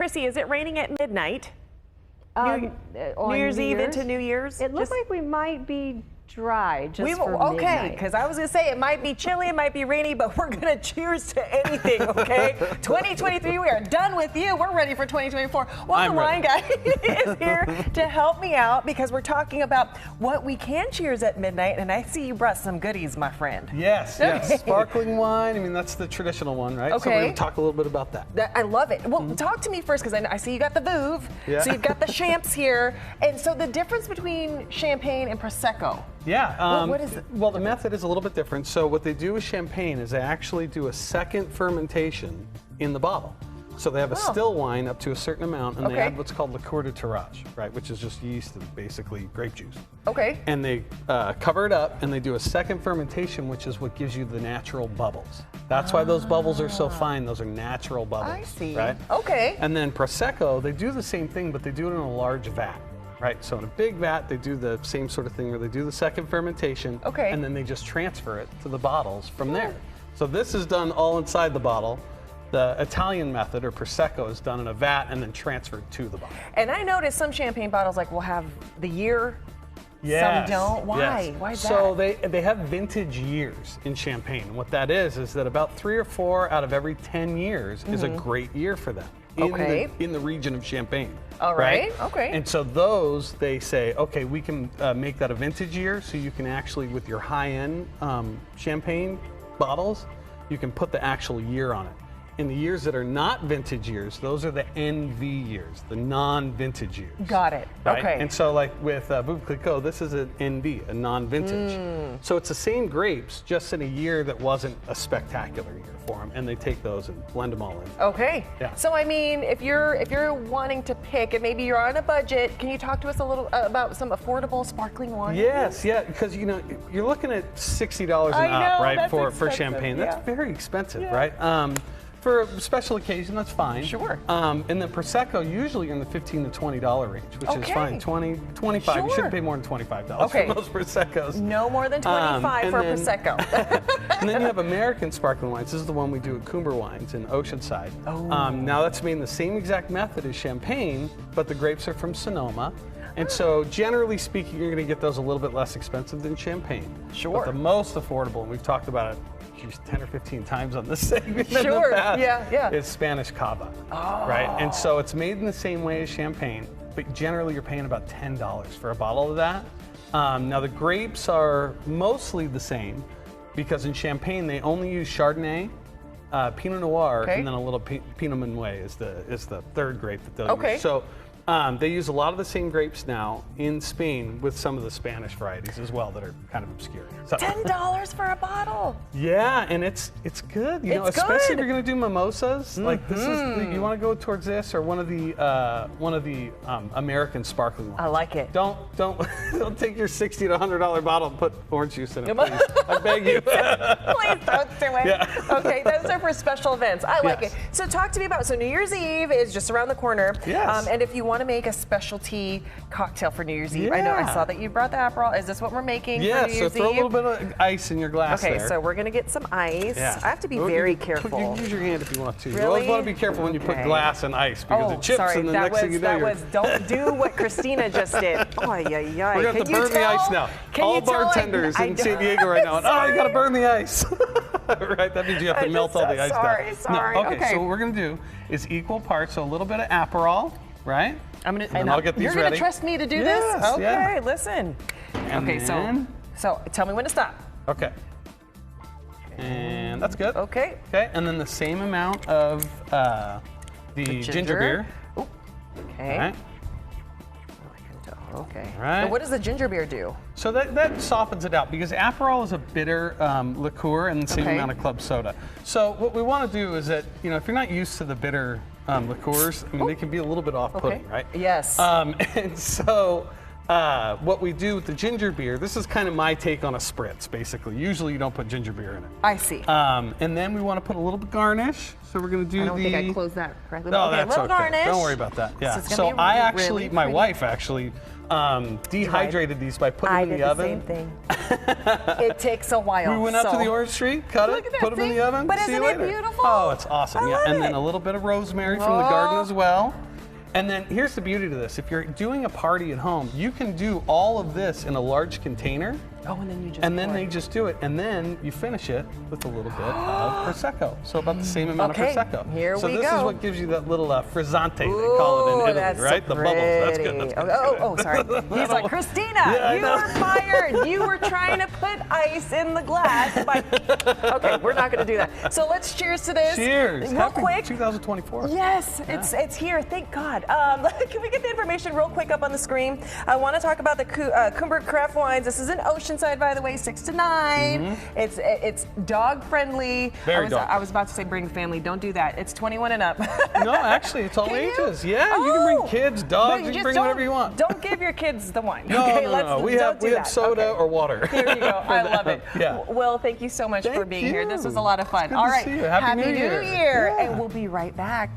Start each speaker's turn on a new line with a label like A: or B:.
A: Chrissy, is it raining at midnight?
B: On
A: New Year's Eve into New Year's?
B: It looks like we might be dry just for
A: okay,
B: midnight.
A: because I was going to say it might be chilly, it might be rainy, but we're going to cheers to anything, okay? 2023, we are done with you. We're ready for 2024. Well, the wine guy is here to help me out because we're talking about what we can cheers at midnight, and I see you brought some goodies, my friend.
C: Yes, yes. Sparkling wine. I mean, that's the traditional one, right?
A: Okay.
C: So we're going to talk a little bit about that.
A: I love it. Well, talk to me first because I see you got the Veuve, so you've got the champs here. And so the difference between champagne and Prosecco.
C: Yeah.
A: What is it?
C: Well, the method is a little bit different. So what they do with champagne is they actually do a second fermentation in the bottle. So they have a still wine up to a certain amount, and they add what's called liqueur de tirage, right, which is just yeast and basically grape juice.
A: Okay.
C: And they cover it up, and they do a second fermentation, which is what gives you the natural bubbles. That's why those bubbles are so fine. Those are natural bubbles.
A: I see.
C: Right?
A: Okay.
C: And then Prosecco, they do the same thing, but they do it in a large vat. Right, so in a big vat, they do the same sort of thing where they do the second fermentation, and then they just transfer it to the bottles from there. So this is done all inside the bottle. The Italian method, or Prosecco, is done in a vat and then transferred to the bottle.
A: And I noticed some champagne bottles will have the year.
C: Yes,
A: some don't. Why?
C: Yes.
A: Why is that?
C: So they have vintage years in champagne. And what that is that about 3 or 4 out of every 10 years is a great year for them in the region of Champagne.
A: All right. Okay.
C: And so those, they say, okay, we can make that a vintage year, so you can actually, with your high-end champagne bottles, you can put the actual year on it. In the years that are not vintage years, those are the NV years, the non-vintage years.
A: Got it.
C: Right?
A: Okay.
C: And so like with Veuve Clicquot, this is an NV, a non-vintage. So it's the same grapes, just in a year that wasn't a spectacular year for them, and they take those and blend them all in.
A: Okay.
C: Yeah.
A: So I mean, if you're wanting to pick, and maybe you're on a budget, can you talk to us a little about some affordable sparkling wine?
C: Yes, yeah, because you're looking at $60 and up, right, for champagne. That's very expensive, right? For a special occasion, that's fine.
A: Sure.
C: And then Prosecco, usually in the $15 to $20 range, which is fine. 20, 25. You shouldn't pay more than $25 for most Proseccos.
A: No more than 25 for Prosecco.
C: And then you have American sparkling wines. This is the one we do at Coomber Wines in Oceanside. Now that's made in the same exact method as champagne, but the grapes are from Sonoma. And so, generally speaking, you're going to get those a little bit less expensive than champagne.
A: Sure.
C: But the most affordable, and we've talked about it 10 or 15 times on this segment
A: Sure,
C: in the past,
A: is
C: Spanish Cava, right? And so it's made in the same way as champagne, but generally you're paying about $10 for a bottle of that. Now the grapes are mostly the same, because in champagne they only use Chardonnay, Pinot Noir, and then a little Pinot Meunier is the third grape that they'll use. So they use a lot of the same grapes now in Spain with some of the Spanish varieties as well that are kind of obscure. So,
A: $10 for a bottle.
C: Yeah, and it's good. You know, especially if you're going to do mimosas. Like this is you want to go towards this or one of the American sparkling ones.
A: I like it.
C: Don't take your $60 to $100 bottle and put orange juice in it, please. I beg you.
A: Please don't do it.
C: Yeah.
A: Okay, those are for special events. I like it. So talk to me about, so New Year's Eve is just around the corner.
C: Yes.
A: And if you want to make a specialty cocktail for New Year's Eve, I know I saw that you brought the Aperol. Is this what we're making for New Year's Eve?
C: So throw a little bit of ice in your glass
A: Okay,
C: there.
A: so we're going to get some ice. I have to be very careful.
C: You can use your hand if you want to.
A: Really?
C: You always want to be careful when you put glass and ice because it chips and the next thing you know
A: don't do what Christina just did. We're
C: going to have to burn the ice now. All bartenders in San Diego right now. Oh, you got to burn the ice. Right, that means you have to melt all the ice down.
A: Sorry.
C: No, okay, so what we're going to do is equal parts, so a little bit of Aperol, right? I'll get these
A: You're
C: ready.
A: going to trust me to do this? Okay, listen.
C: And then,
A: so tell me when to stop.
C: Okay. And that's good.
A: Okay.
C: Okay, and then the same amount of the ginger beer.
A: Ooh. Okay.
C: All right.
A: Okay.
C: All right.
A: And what does the ginger beer do?
C: So that softens it out because Aperol is a bitter liqueur and the same amount of club soda. So what we want to do is that, if you're not used to the bitter liqueurs, I mean, they can be a little bit off-putting, right?
A: Yes.
C: And so what we do with the ginger beer, this is kind of my take on a spritz, basically. Usually you don't put ginger beer in it.
A: I see.
C: And then we want to put a little bit garnish. So we're going to do
B: I don't think I closed that correctly.
C: No,
A: Okay,
C: that's
A: little
C: okay.
A: garnish.
C: Don't worry about that. Yeah.
A: This is
C: So
A: gonna be
C: I
A: really,
C: actually,
A: really
C: my
A: pretty.
C: wife actually dehydrated these by putting
A: I
C: them in
A: did
C: the
A: the
C: oven.
A: same thing. It takes a while.
C: We went up to
A: so-
C: the orange tree, cut
A: Look
C: it,
A: at that,
C: put them in
A: see?
C: the oven.
A: But
C: see
A: isn't
C: you
A: it
C: later.
A: beautiful?
C: Oh, it's awesome.
A: I
C: Yeah,
A: love
C: and then
A: it.
C: a little bit of rosemary from the garden
A: Oh.
C: as well. And then here's the beauty to this. If you're doing a party at home, you can do all of this in a large container.
A: Oh, and then you just
C: And then
A: pour
C: they
A: it.
C: just do it, and then you finish it with a little bit of prosecco. So about the same amount
A: Okay,
C: of prosecco.
A: here
C: so
A: we
C: this is
A: go.
C: what gives you that little frizzante, they call it in
A: Ooh,
C: Italy,
A: that's
C: right?
A: so
C: The bubbles. That's good.
A: pretty.
C: That's good.
A: Oh, sorry. He's like, Christina,
C: Yeah, I
A: you
C: know.
A: were fired. You were trying to put ice in the glass. Okay, we're not going to do that. So let's cheers to this.
C: Cheers.
A: Real
C: Happy
A: quick.
C: 2024.
A: Yes, it's here. Thank God. Can we get the information real quick up on the screen? I want to talk about the Coomber Craft Wines. This is in Oceanside, by the way, 6 to 9. It's dog friendly.
C: Very dog
A: I was about to say bring the family. Don't do that. It's 21 and up.
C: No, actually, it's all
A: Can you?
C: ages. Yeah, you can
A: Oh.
C: bring kids, dogs,
A: But
C: you can
A: just
C: bring
A: don't-
C: whatever you want.
A: Don't give your kids the wine.
C: No,
A: okay?
C: no, no. We
A: don't
C: have
A: do that.
C: soda
A: Okay.
C: or water.
A: Here you go. I love it.
C: Yeah.
A: Will, thank you so much for
C: Thank
A: being here. This
C: you.
A: was a lot of fun.
C: It's good
A: All
C: to
A: right.
C: see you. Happy New Year.
A: Year.
C: Yeah.
A: And we'll be right back.